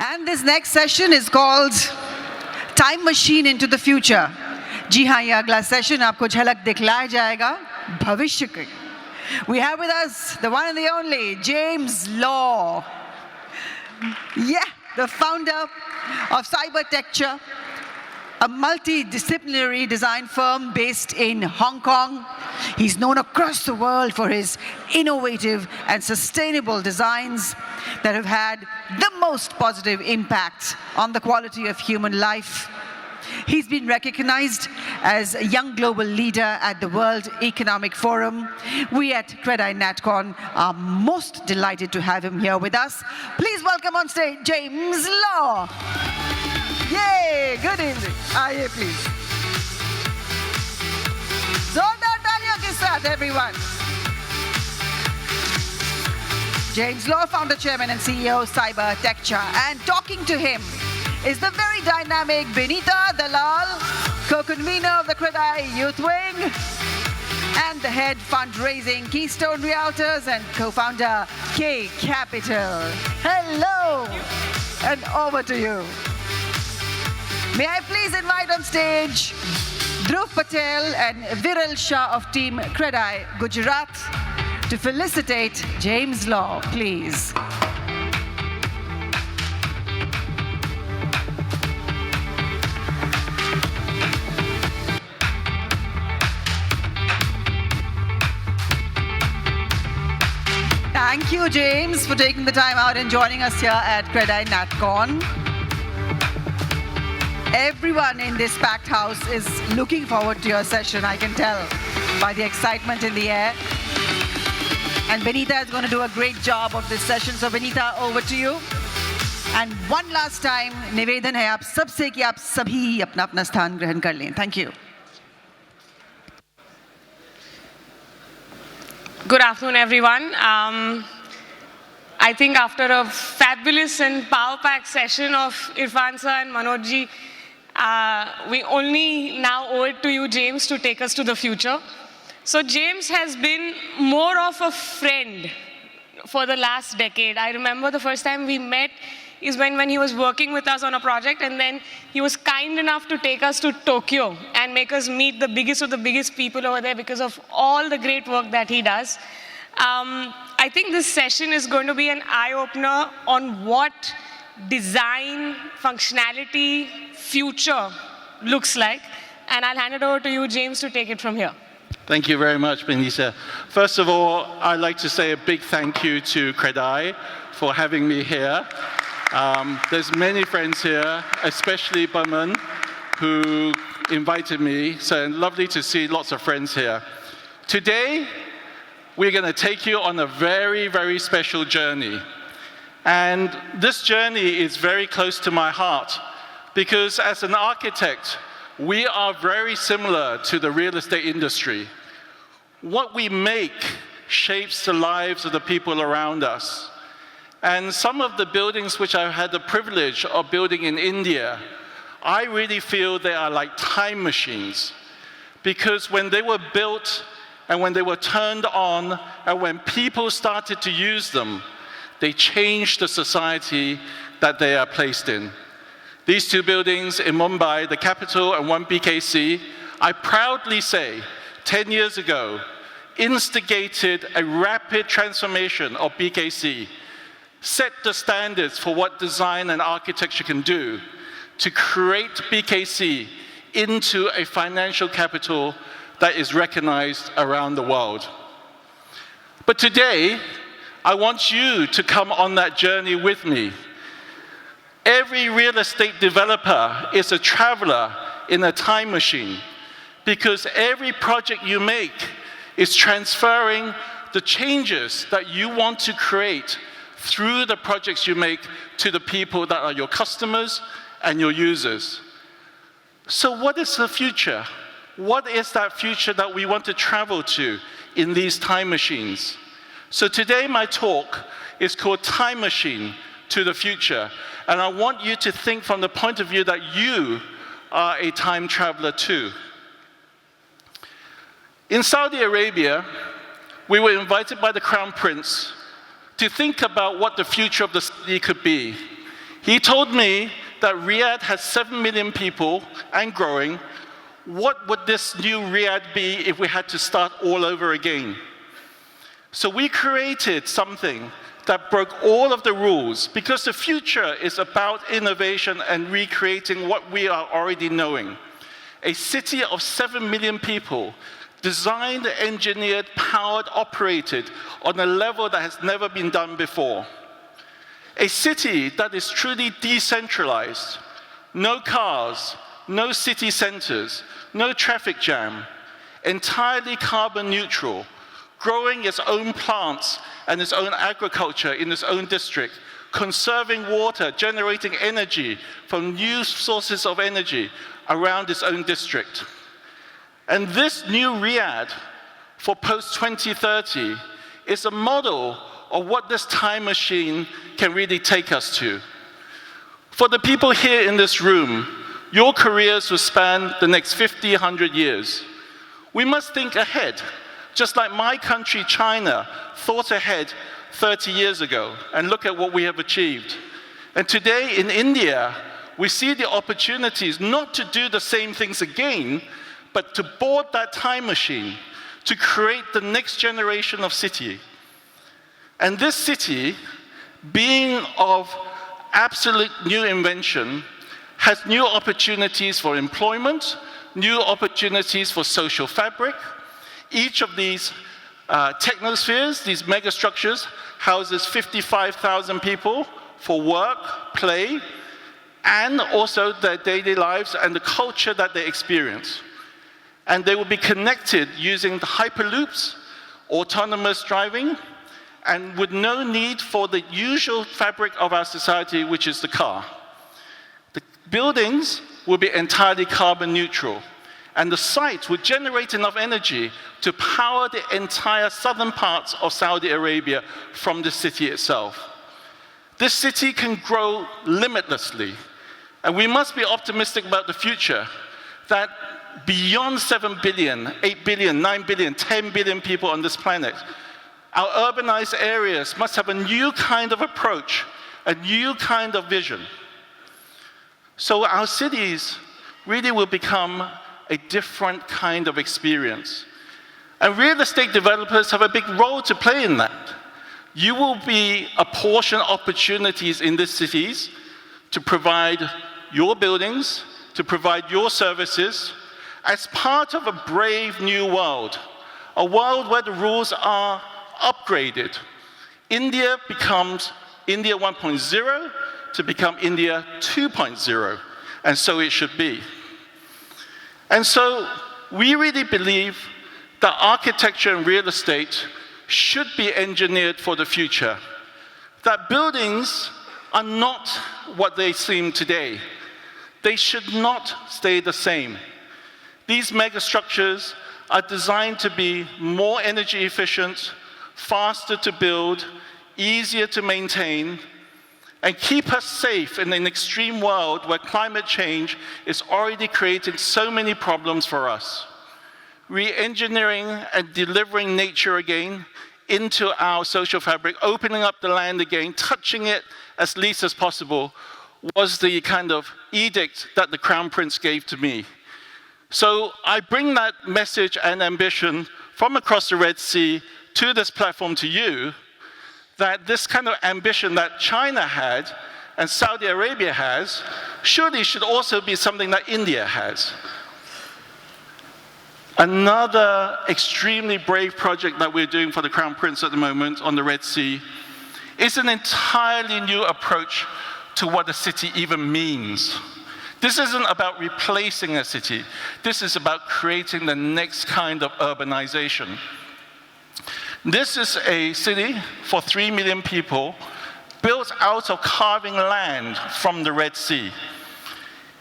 And this next session is called Time Machine into the Future. जी हाँ, ये अगला session आपको झलक दिखलाया जाएगा भविष्य की. We have with us the one and the only James Law. Yeah, the founder of Cybertecture, a multidisciplinary design firm based in Hong Kong. He's known across the world for his innovative and sustainable designs that have had the most positive impact on the quality of human life. He's been recognized as a young global leader at the World Economic Forum. We at CREDAI NatCon are most delighted to have him here with us. Please welcome on stage James Law. Yay! Good evening. Aye, please. Zordar taaliyon ke saath, everyone. James Law, founder, chairman, and CEO of Cybertecture. And talking to him is the very dynamic Binitha, Dalal, Co-Convenor of the CREDAI Youth Wing, and the head fundraising Keystone Realtors and co-founder K Capital. Hello, and over to you. May I please invite on stage Dhruv Patel and Viral Shah of Team CREDAI Gujarat to felicitate James Law, please. Thank you, James, for taking the time out and joining us here at CREDAI NatCon. Everyone in this packed house is looking forward to your session, I can tell by the excitement in the air. And Binitha is going to do a great job of this session. So Binitha, over to you. And one last time, निवेदन है आप सबसे कि आप सभी अपना स्थान ग्रहण कर लें. Thank you. Good afternoon, everyone. I think after a fabulous and power-packed session of Irfan sir and Manoj ji, we only now owe it to you, James, to take us to the future. So James has been more of a friend for the last decade. I remember the first time we met is when he was working with us on a project, and then he was kind enough to take us to Tokyo and make us meet the biggest of the biggest people over there because of all the great work that he does. I think this session is going to be an eye-opener on what design, functionality, future looks like. And I'll hand it over to you, James, to take it from here. Thank you very much, Binitha. First of all, I'd like to say a big thank you to CREDAI for having me here. There's many friends here, especially Baman, who invited me. So lovely to see lots of friends here. Today, we're going to take you on a very, very special journey. And this journey is very close to my heart because as an architect, we are very similar to the real estate industry. What we make shapes the lives of the people around us. And some of the buildings which I've had the privilege of building in India, I really feel they are like time machines. Because when they were built and when they were turned on and when people started to use them, they changed the society that they are placed in. These two buildings in Mumbai, the capital and one BKC, I proudly say, 10 years ago, instigated a rapid transformation of BKC, set the standards for what design and architecture can do to create BKC into a financial capital that is recognized around the world. But today, I want you to come on that journey with me. Every real estate developer is a traveler in a time machine because every project you make is transferring the changes that you want to create through the projects you make to the people that are your customers and your users. So what is the future? What is that future that we want to travel to in these time machines? So today my talk is called Time Machine to the Future. And I want you to think from the point of view that you are a time traveler too. In Saudi Arabia, we were invited by the Crown Prince to think about what the future of the city could be. He told me that Riyadh has 7 million people and growing. What would this new Riyadh be if we had to start all over again? So we created something that broke all of the rules, because the future is about innovation and recreating what we are already knowing. A city of 7 million people, designed, engineered, powered, operated on a level that has never been done before. A city that is truly decentralized, no cars, no city centers, no traffic jam, entirely carbon neutral, growing its own plants and its own agriculture in its own district, conserving water, generating energy from new sources of energy around its own district. And this new Riyadh for post-2030 is a model of what this time machine can really take us to. For the people here in this room, your careers will span the next 50, 100 years. We must think ahead, just like my country, China, thought ahead 30 years ago, and look at what we have achieved. And today in India, we see the opportunities not to do the same things again, but to board that time machine, to create the next generation of city. And this city, being of absolute new invention, has new opportunities for employment, new opportunities for social fabric. Each of these technospheres, these megastructures, houses 55,000 people for work, play, and also their daily lives and the culture that they experience. And they will be connected using the hyperloops, autonomous driving, and with no need for the usual fabric of our society, which is the car. The buildings will be entirely carbon neutral, and the site would generate enough energy to power the entire southern parts of Saudi Arabia from the city itself. This city can grow limitlessly, and we must be optimistic about the future, that beyond 7 billion, 8 billion, 9 billion, 10 billion people on this planet, our urbanized areas must have a new kind of approach, a new kind of vision. So our cities really will become a different kind of experience. And real estate developers have a big role to play in that. You will be apportion opportunities in these cities to provide your buildings, to provide your services, as part of a brave new world, a world where the rules are upgraded. India becomes India 1.0 to become India 2.0, and so it should be. And so we really believe that architecture and real estate should be engineered for the future, that buildings are not what they seem today. They should not stay the same. These megastructures are designed to be more energy efficient, faster to build, easier to maintain, and keep us safe in an extreme world where climate change is already creating so many problems for us. Re-engineering and delivering nature again into our social fabric, opening up the land again, touching it as least as possible, was the kind of edict that the Crown Prince gave to me. So I bring that message and ambition from across the Red Sea to this platform to you, that this kind of ambition that China had and Saudi Arabia has, surely should also be something that India has. Another extremely brave project that we're doing for the Crown Prince at the moment on the Red Sea is an entirely new approach to what a city even means. This isn't about replacing a city. This is about creating the next kind of urbanization. This is a city for 3 million people built out of carving land from the Red Sea.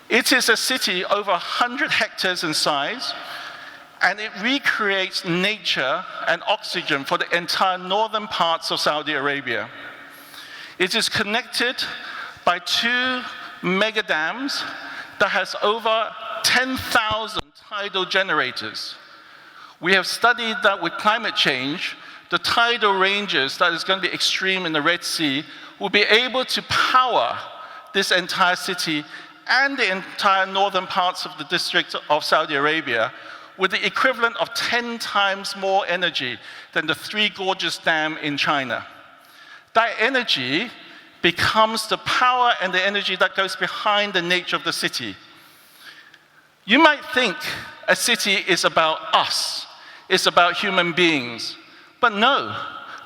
It is a city over 100 hectares in size, and it recreates nature and oxygen for the entire northern parts of Saudi Arabia. It is connected by 2 mega dams that has over 10,000 tidal generators. We have studied that with climate change, the tidal ranges that is going to be extreme in the Red Sea will be able to power this entire city and the entire northern parts of the district of Saudi Arabia with the equivalent of 10 times more energy than the Three Gorges Dam in China. That energy becomes the power and the energy that goes behind the nature of the city. You might think a city is about us, it's about human beings, but no,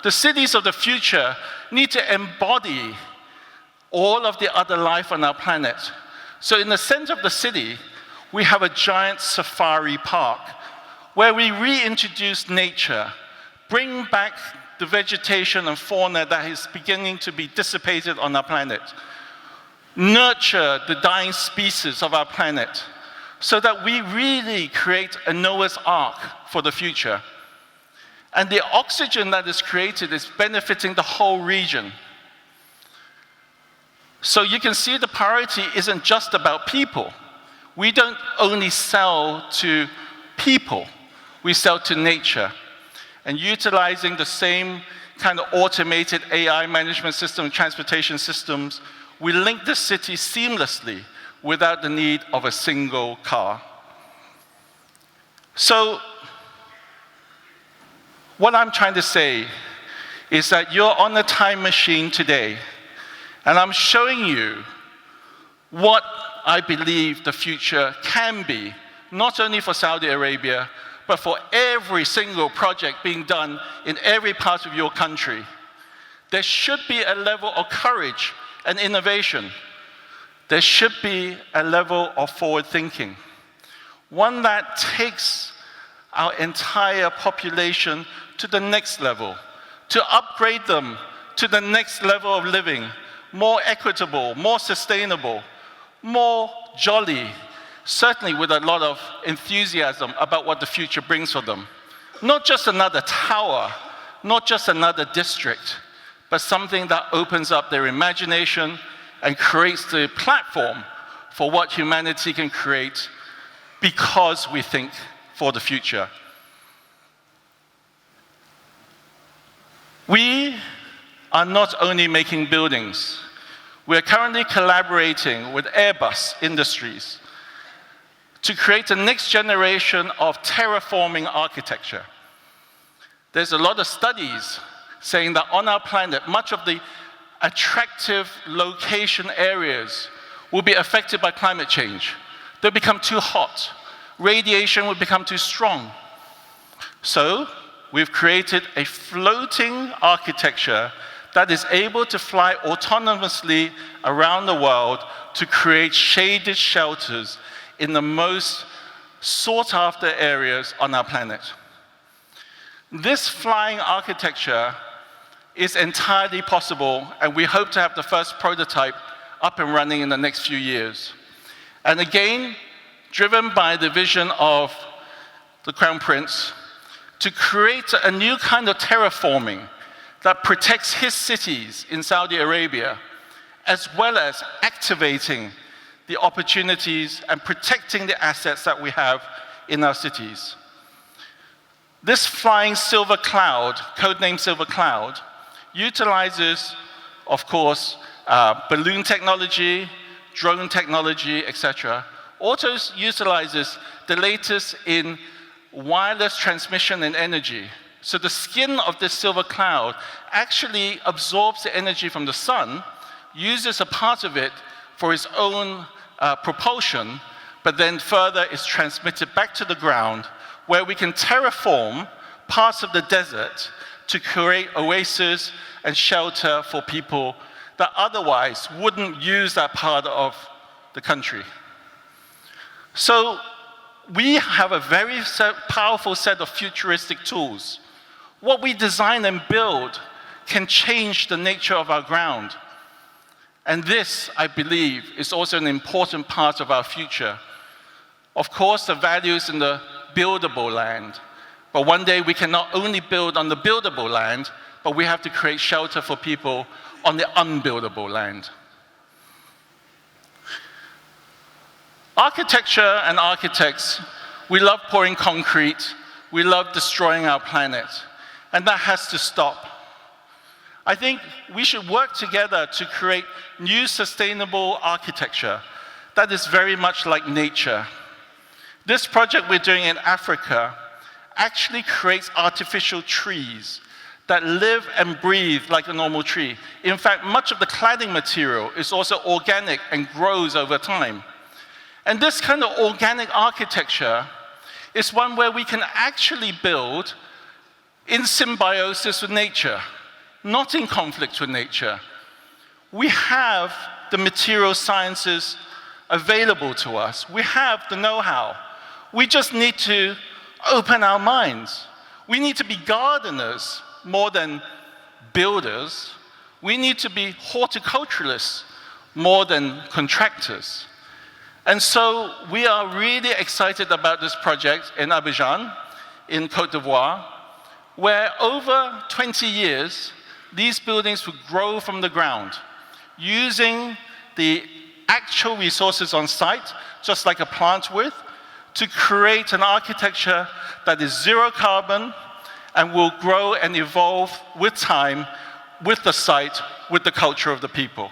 the cities of the future need to embody all of the other life on our planet. So in the center of the city, we have a giant safari park where we reintroduce nature, bring back the vegetation and fauna that is beginning to be dissipated on our planet, nurture the dying species of our planet, so that we really create a Noah's Ark for the future. And the oxygen that is created is benefiting the whole region. So you can see the priority isn't just about people. We don't only sell to people, we sell to nature. And utilizing the same kind of automated AI management system, transportation systems, we link the city seamlessly without the need of a single car. So, what I'm trying to say is that you're on a time machine today, and I'm showing you what I believe the future can be, not only for Saudi Arabia, but for every single project being done in every part of your country. There should be a level of courage and innovation. There should be a level of forward thinking, one that takes our entire population to the next level, to upgrade them to the next level of living, more equitable, more sustainable, more jolly, certainly with a lot of enthusiasm about what the future brings for them. Not just another tower, not just another district, but something that opens up their imagination and creates the platform for what humanity can create because we think for the future. We are not only making buildings, we are currently collaborating with Airbus Industries to create a next generation of terraforming architecture. There's a lot of studies saying that on our planet, much of the attractive location areas will be affected by climate change. They'll become too hot. Radiation will become too strong. So, we've created a floating architecture that is able to fly autonomously around the world to create shaded shelters in the most sought-after areas on our planet. This flying architecture is entirely possible, and we hope to have the first prototype up and running in the next few years. And again, driven by the vision of the Crown Prince, to create a new kind of terraforming that protects his cities in Saudi Arabia, as well as activating the opportunities and protecting the assets that we have in our cities. This flying silver cloud, codenamed Silver Cloud, utilizes, of course, balloon technology, drone technology, etc. Also utilizes the latest in wireless transmission and energy. So the skin of this silver cloud actually absorbs the energy from the sun, uses a part of it for its own propulsion, but then further is transmitted back to the ground, where we can terraform parts of the desert to create oases and shelter for people that otherwise wouldn't use that part of the country. So we have a very powerful set of futuristic tools. What we design and build can change the nature of our ground. And this, I believe, is also an important part of our future. Of course, the value is in the buildable land. But one day we can not only build on the buildable land, but we have to create shelter for people on the unbuildable land. Architecture and architects, we love pouring concrete, we love destroying our planet, and that has to stop. I think we should work together to create new sustainable architecture that is very much like nature. This project we're doing in Africa actually creates artificial trees that live and breathe like a normal tree. In fact, much of the cladding material is also organic and grows over time. And this kind of organic architecture is one where we can actually build in symbiosis with nature, not in conflict with nature. We have the material sciences available to us. We have the know-how. We just need to open our minds. We need to be gardeners more than builders. We need to be horticulturalists more than contractors. And so we are really excited about this project in Abidjan, in Côte d'Ivoire, where over 20 years, these buildings would grow from the ground, using the actual resources on site, just like a plant would, to create an architecture that is zero carbon and will grow and evolve with time, with the site, with the culture of the people.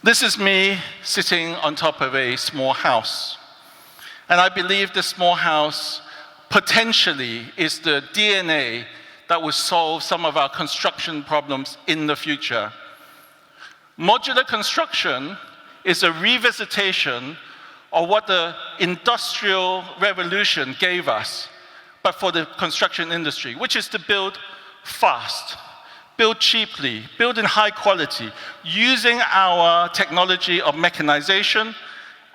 This is me sitting on top of a small house. And I believe this small house potentially is the DNA that will solve some of our construction problems in the future. Modular construction is a revisitation of what the Industrial Revolution gave us, but for the construction industry, which is to build fast, build cheaply, build in high quality, using our technology of mechanization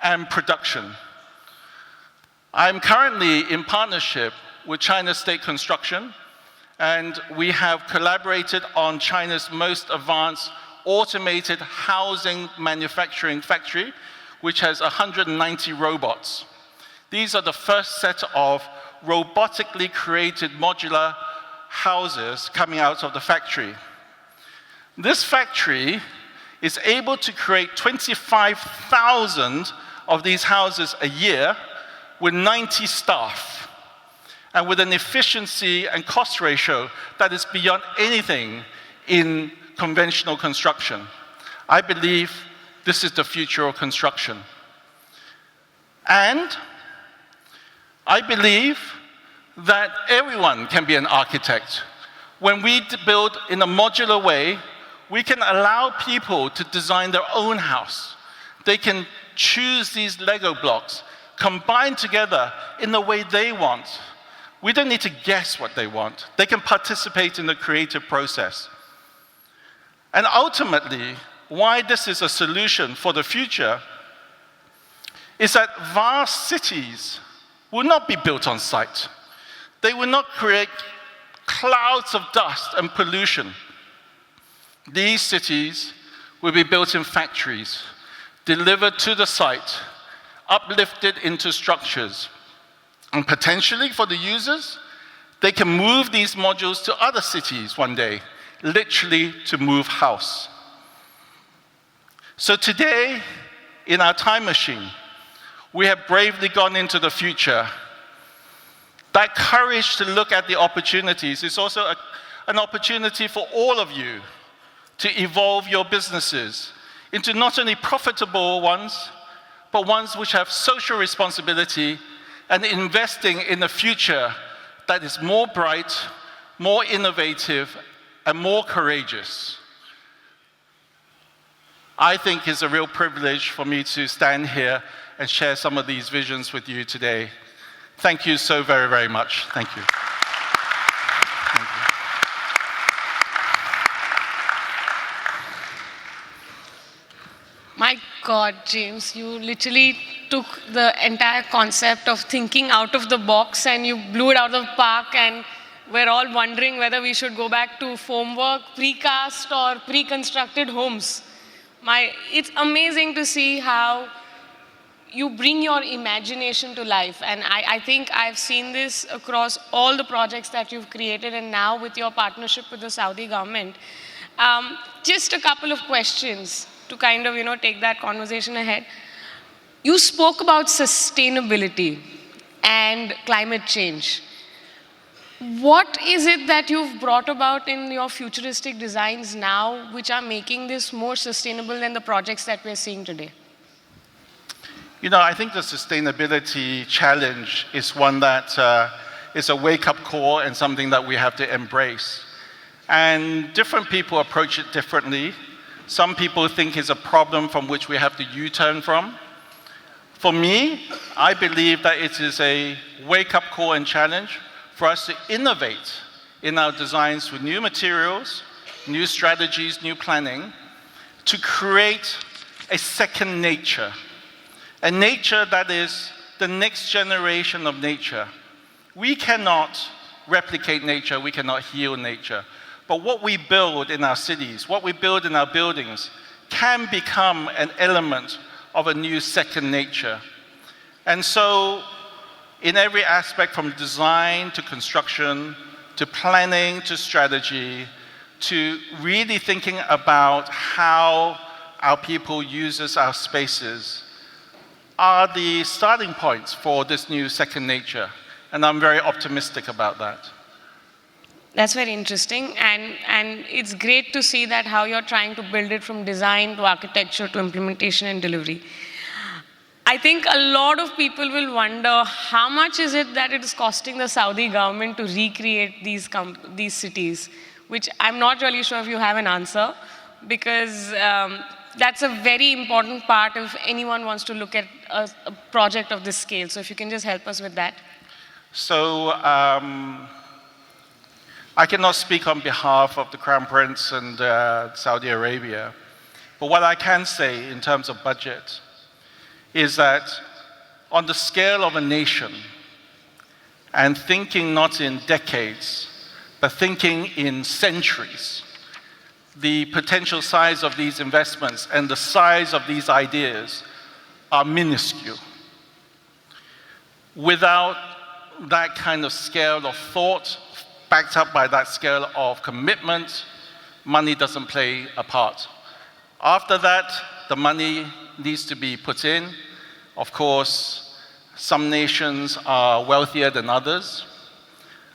and production. I'm currently in partnership with China State Construction, and we have collaborated on China's most advanced automated housing manufacturing factory, which has 190 robots. These are the first set of robotically created modular houses coming out of the factory. This factory is able to create 25,000 of these houses a year with 90 staff, and with an efficiency and cost ratio that is beyond anything in conventional construction. I believe this is the future of construction. And I believe that everyone can be an architect. When we build in a modular way, we can allow people to design their own house. They can choose these Lego blocks, combine together in the way they want. We don't need to guess what they want. They can participate in the creative process. And ultimately, why this is a solution for the future is that vast cities will not be built on site. They will not create clouds of dust and pollution. These cities will be built in factories, delivered to the site, uplifted into structures. And potentially for the users, they can move these modules to other cities one day, literally to move house. So today, in our time machine, we have bravely gone into the future. That courage to look at the opportunities is also an opportunity for all of you to evolve your businesses into not only profitable ones, but ones which have social responsibility and investing in a future that is more bright, more innovative, and more courageous. I think it's a real privilege for me to stand here and share some of these visions with you today. Thank you so very, very much. Thank you. Thank you. My God, James, you literally took the entire concept of thinking out of the box and you blew it out of the park, and we're all wondering whether we should go back to formwork, precast, or pre-constructed homes. It's amazing to see how you bring your imagination to life. And I think I've seen this across all the projects that you've created, and now with your partnership with the Saudi government. Just a couple of questions to kind of, take that conversation ahead. You spoke about sustainability and climate change. what is it that you've brought about in your futuristic designs now which are making this more sustainable than the projects that we're seeing today? You know, I think the sustainability challenge is one that is a wake-up call and something that we have to embrace. And different people approach it differently. Some people think it's a problem from which we have to U-turn from. For me, I believe that it is a wake-up call and challenge for us to innovate in our designs with new materials, new strategies, new planning, to create a second nature. A nature that is the next generation of nature. We cannot replicate nature, we cannot heal nature. But what we build in our cities, what we build in our buildings, can become an element of a new second nature. And so, in every aspect from design to construction, to planning to strategy, to really thinking about how our people uses our spaces, are the starting points for this new second nature. And I'm very optimistic about that. That's very interesting, and it's great to see that how you're trying to build it from design to architecture to implementation and delivery. I think a lot of people will wonder how much is it that it is costing the Saudi government to recreate these cities, which I'm not really sure if you have an answer, because that's a very important part if anyone wants to look at a project of this scale. So if you can just help us with that. So I cannot speak on behalf of the Crown Prince and Saudi Arabia, but what I can say in terms of budget is that on the scale of a nation, and thinking not in decades, but thinking in centuries, the potential size of these investments and the size of these ideas are minuscule. Without that kind of scale of thought, backed up by that scale of commitment, money doesn't play a part. After that, the money needs to be put in. Of course, some nations are wealthier than others.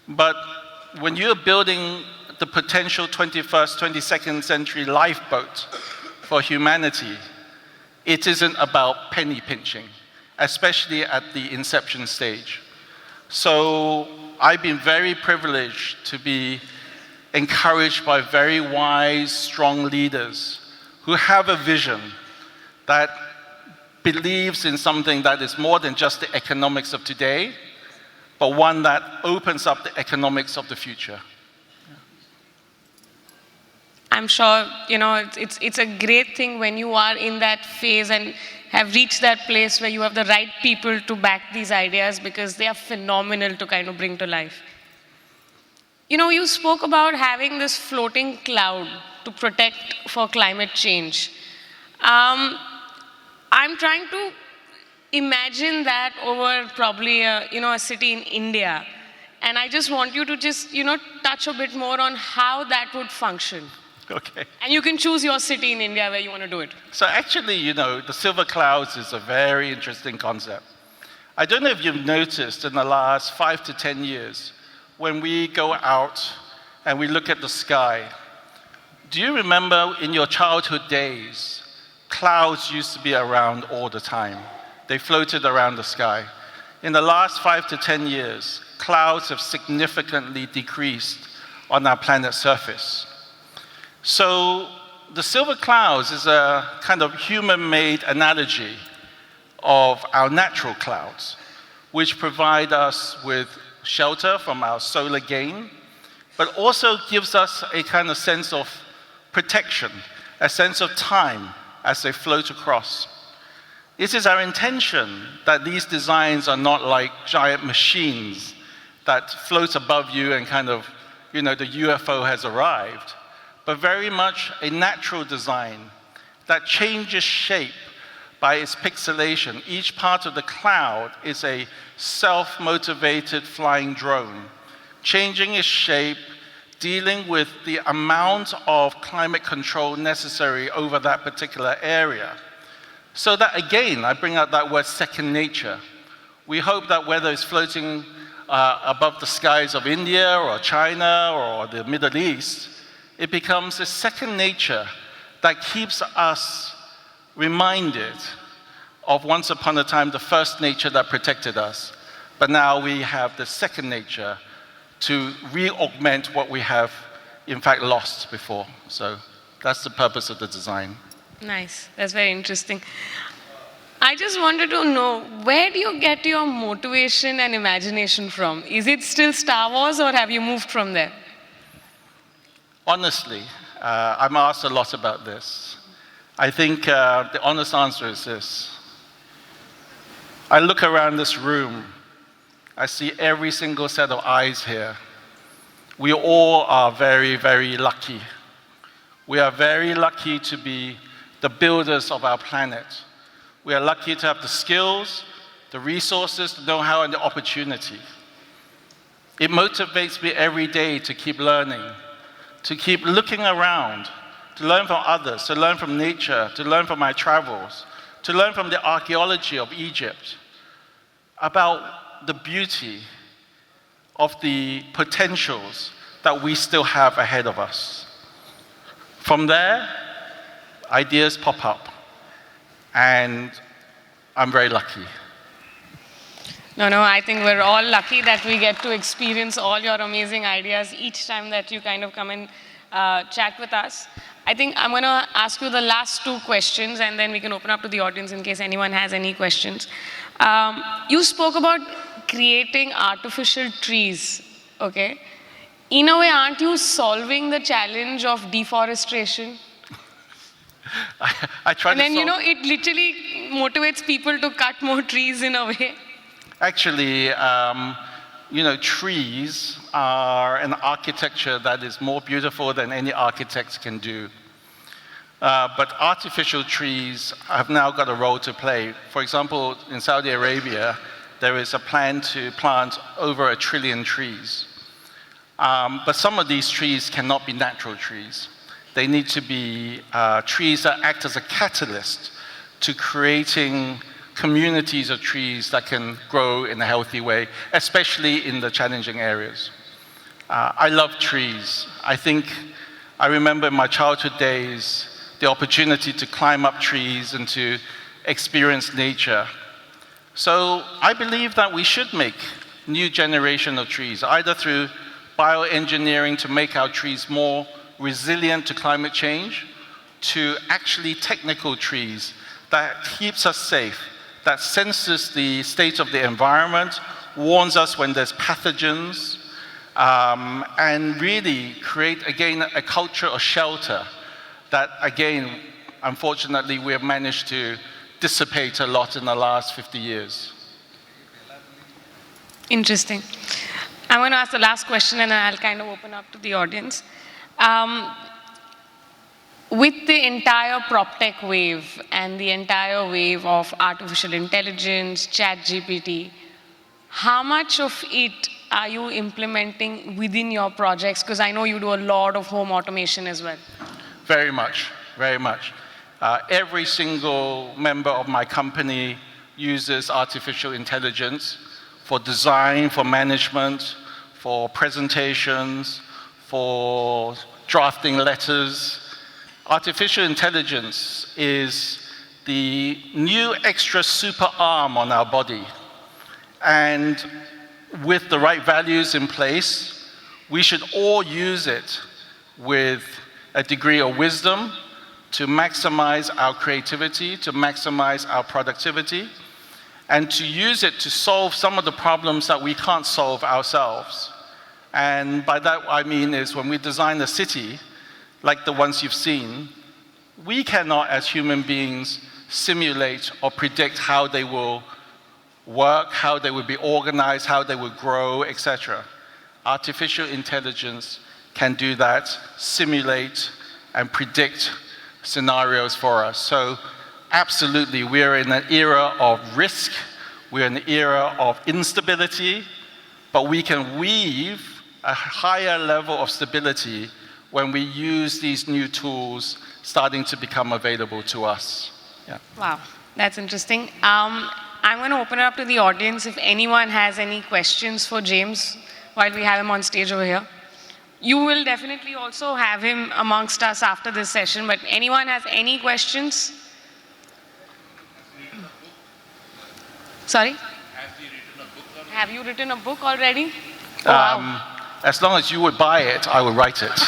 But when you're building the potential 21st, 22nd century lifeboat for humanity, it isn't about penny pinching, especially at the inception stage. So I've been very privileged to be encouraged by very wise, strong leaders who have a vision that believes in something that is more than just the economics of today, but one that opens up the economics of the future. I'm sure, you know, it's a great thing when you are in that phase and have reached that place where you have the right people to back these ideas, because they are phenomenal to kind of bring to life. You know, you spoke about having this floating cloud to protect for climate change. I'm trying to imagine that over probably a city in India. And I just want you to just, touch a bit more on how that would function. Okay. And you can choose your city in India where you want to do it. So actually, the silver clouds is a very interesting concept. I don't know if you've noticed in the last 5 to 10 years, when we go out and we look at the sky, do you remember in your childhood days, clouds used to be around all the time? They floated around the sky. In the last 5 to 10 years, clouds have significantly decreased on our planet's surface. So the silver clouds is a kind of human-made analogy of our natural clouds, which provide us with shelter from our solar gain, but also gives us a kind of sense of protection, a sense of time as they float across. It is our intention that these designs are not like giant machines that float above you and kind of, the UFO has arrived, but very much a natural design that changes shape by its pixelation. Each part of the cloud is a self-motivated flying drone, changing its shape, dealing with the amount of climate control necessary over that particular area. So that, again, I bring out that word second nature. We hope that whether it's floating above the skies of India or China or the Middle East, it becomes a second nature that keeps us reminded of once upon a time the first nature that protected us. But now we have the second nature to re-augment what we have in fact lost before. So that's the purpose of the design. Nice. That's very interesting. I just wanted to know, where do you get your motivation and imagination from? Is it still Star Wars, or have you moved from there? Honestly, I'm asked a lot about this. I think the honest answer is this. I look around this room, I see every single set of eyes here. We all are very, very lucky. We are very lucky to be the builders of our planet. We are lucky to have the skills, the resources, the know-how, and the opportunity. It motivates me every day to keep learning, to keep looking around, to learn from others, to learn from nature, to learn from my travels, to learn from the archaeology of Egypt, about the beauty of the potentials that we still have ahead of us. From there, ideas pop up. And I'm very lucky. No, I think we're all lucky that we get to experience all your amazing ideas each time that you kind of come and chat with us. I think I'm going to ask you the last two questions, and then we can open up to the audience in case anyone has any questions. You spoke about creating artificial trees, okay? In a way, aren't you solving the challenge of deforestation? I try and then, it literally motivates people to cut more trees in a way. Actually, trees are an architecture that is more beautiful than any architect can do. But artificial trees have now got a role to play. For example, in Saudi Arabia, there is a plan to plant over 1 trillion trees. But some of these trees cannot be natural trees. They need to be trees that act as a catalyst to creating communities of trees that can grow in a healthy way, especially in the challenging areas. I love trees. I remember in my childhood days the opportunity to climb up trees and to experience nature. So I believe that we should make new generation of trees, either through bioengineering to make our trees more resilient to climate change, to actually technical trees that keeps us safe, that senses the state of the environment, warns us when there's pathogens, and really create, again, a culture of shelter that, again, unfortunately, we have managed to dissipate a lot in the last 50 years. Interesting. I'm going to ask the last question, and then I'll kind of open up to the audience. With the entire PropTech wave and the entire wave of artificial intelligence, ChatGPT, how much of it are you implementing within your projects? Because I know you do a lot of home automation as well. Very much, very much. Every single member of my company uses artificial intelligence for design, for management, for presentations, for drafting letters. Artificial intelligence is the new extra super arm on our body. And with the right values in place, we should all use it with a degree of wisdom to maximize our creativity, to maximize our productivity, and to use it to solve some of the problems that we can't solve ourselves. And by that I mean is when we design a city, like the ones you've seen, we cannot, as human beings, simulate or predict how they will work, how they will be organized, how they will grow, etc. Artificial intelligence can do that, simulate and predict scenarios for us. So absolutely, we're in an era of risk, we're in an era of instability, but we can weave a higher level of stability when we use these new tools starting to become available to us. Yeah. Wow, that's interesting. I'm going to open it up to the audience if anyone has any questions for James while we have him on stage over here. You will definitely also have him amongst us after this session, but anyone has any questions? Sorry? Have you written a book already? Oh, wow. As long as you would buy it, I will write it.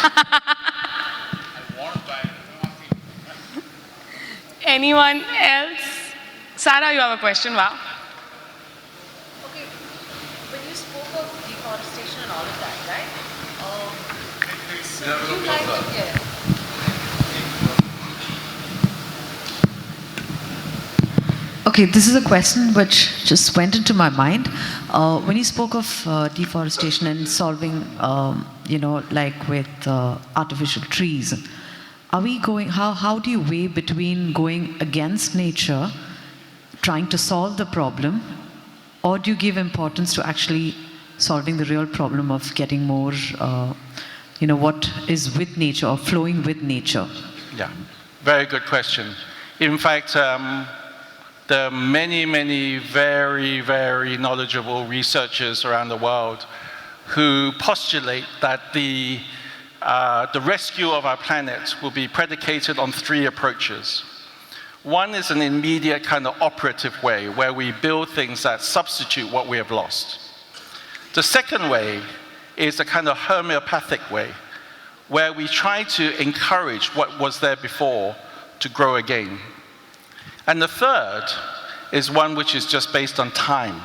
Anyone else? Sarah, you have a question, wow. Okay, when you spoke of deforestation and all of that, right? You like it, yeah. Okay, this is a question which just went into my mind. When you spoke of deforestation and solving, like with artificial trees, are we going? How do you weigh between going against nature, trying to solve the problem, or do you give importance to actually solving the real problem of getting more, what is with nature or flowing with nature? Yeah, very good question. In fact, there are many, many very, very knowledgeable researchers around the world who postulate that the rescue of our planet will be predicated on 3 approaches. One is an immediate kind of operative way where we build things that substitute what we have lost. The second way is a kind of homeopathic way where we try to encourage what was there before to grow again. And the third is one which is just based on time.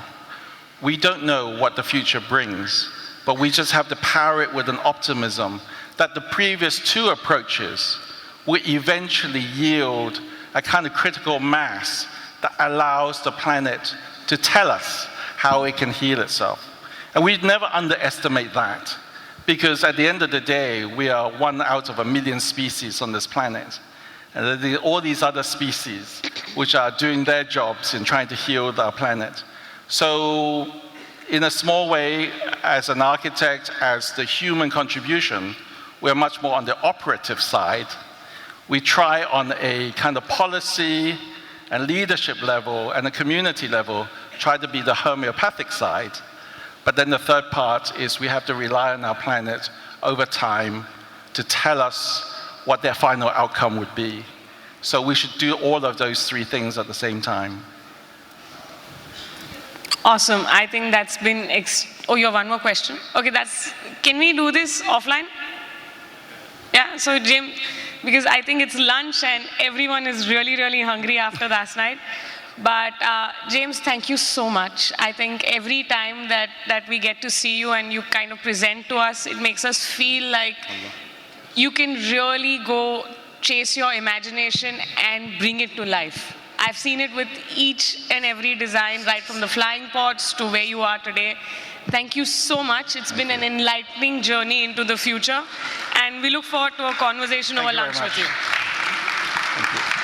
We don't know what the future brings, but we just have to power it with an optimism that the previous 2 approaches will eventually yield a kind of critical mass that allows the planet to tell us how it can heal itself. And we'd never underestimate that, because at the end of the day, we are 1 out of 1 million species on this planet. And there are all these other species which are doing their jobs in trying to heal our planet. So in a small way, as an architect, as the human contribution, we're much more on the operative side. We try on a kind of policy and leadership level and a community level, try to be the homeopathic side. But then the third part is we have to rely on our planet over time to tell us what their final outcome would be. So we should do all of those 3 things at the same time. Awesome. I think that's been... Oh, you have one more question? Okay, can we do this offline? Yeah, so Jim, because I think it's lunch and everyone is really, really hungry after last night. But James, thank you so much. I think every time that we get to see you and you kind of present to us, it makes us feel like you can really go chase your imagination and bring it to life. I've seen it with each and every design, right from the flying pods to where you are today. Thank you so much. It's been an enlightening journey into the future. And we look forward to a conversation over lunch with you. Thank you.